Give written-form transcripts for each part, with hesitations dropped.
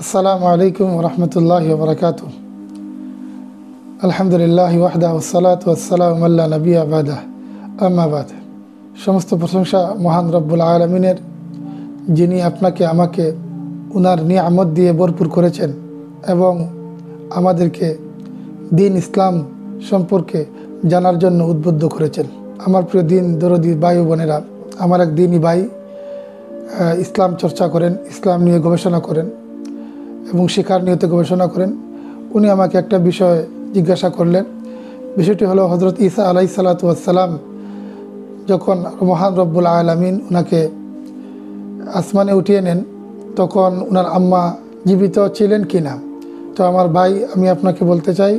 আসসালামু আলাইকুম ওরহমতুল্লাহি ওবরাকাতুহ। আলহামদুলিল্লাহি ওয়াহদা ওয়াসসালাতু ওয়াসসালামু আলা নবিয়্যিনা বা'দা, আম্মা বা'দ। সমস্ত প্রশংসা মহান রব্বুল আলামিনের, যিনি আপনাকে আমাকে উনার নিয়ামত দিয়ে ভরপুর করেছেন এবং আমাদেরকে দিন ইসলাম সম্পর্কে জানার জন্য উদ্বুদ্ধ করেছেন। আমার প্রিয় দিন দরদি ভাই ও বোনেরা, আমার এক দিনই ভাই ইসলাম চর্চা করেন, ইসলাম নিয়ে গবেষণা করেন এবং শিক্ষার নিয়তে গবেষণা করেন। উনি আমাকে একটা বিষয় জিজ্ঞাসা করলেন। বিষয়টি হলো, হজরত ঈসা আলাইহিস সালাতু ওয়াস সালাম যখন মহান রব্বুল আলামিন ওনাকে আসমানে উঠিয়ে নেন, তখন ওনার আম্মা জীবিত ছিলেন কি না। তো আমার ভাই, আমি আপনাকে বলতে চাই,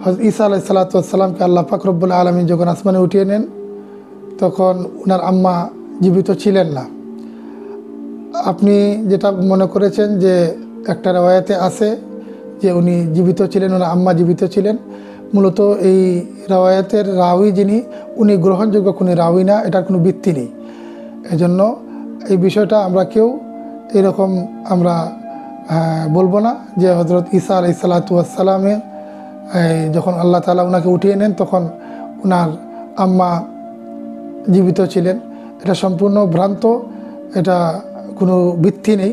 হজরত ঈসা আলাইহিস সালাতু ওয়াস সালামকে আল্লাহ পাক রব্বুল আলামিন যখন আসমানে উঠিয়ে নেন, তখন ওনার আম্মা জীবিত ছিলেন না। আপনি যেটা মনে করেছেন যে একটা রেওয়ায়াতে আছে যে উনি জীবিত ছিলেন, ওনার আম্মা জীবিত ছিলেন, মূলত এই রেওয়ায়াতের রাউই যিনি, উনি গ্রহণযোগ্য কোনো রাউই না, এটার কোনো ভিত্তি নেই। এজন্য এই বিষয়টা আমরা কেউ এরকম আমরা বলবো না যে হজরত ঈসা আলাইহিস সালাতু ওয়াস সালামে যখন আল্লাহ তাআলা ওনাকে উঠিয়ে নেন তখন ওনার আম্মা জীবিত ছিলেন। এটা সম্পূর্ণ ভ্রান্ত, এটা কোনো ভিত্তি নেই।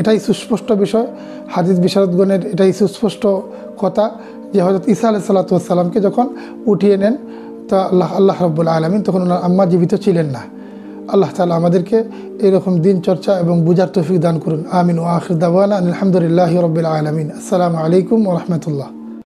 এটাই সুস্পষ্ট বিষয়, হাদিস বিশারদগণের এটাই সুস্পষ্ট কথা যে হযরত ঈসা আলাইহিস সালাতু ওয়াস সালামকে যখন উঠিয়ে নেন তা আল্লাহ রাব্বুল আলামিন তখন ওনার আম্মা জীবিত ছিলেন না। আল্লাহ তাআলা আমাদেরকে এরকম দিন চর্চা এবং বুঝার তৌফিক দান করুন। আমিন ওয়া আখির দাওয়ানা আলহামদুলিল্লাহি রাব্বিল আলামিন। আসসালামু আলাইকুম ওয়া রাহমাতুল্লাহ।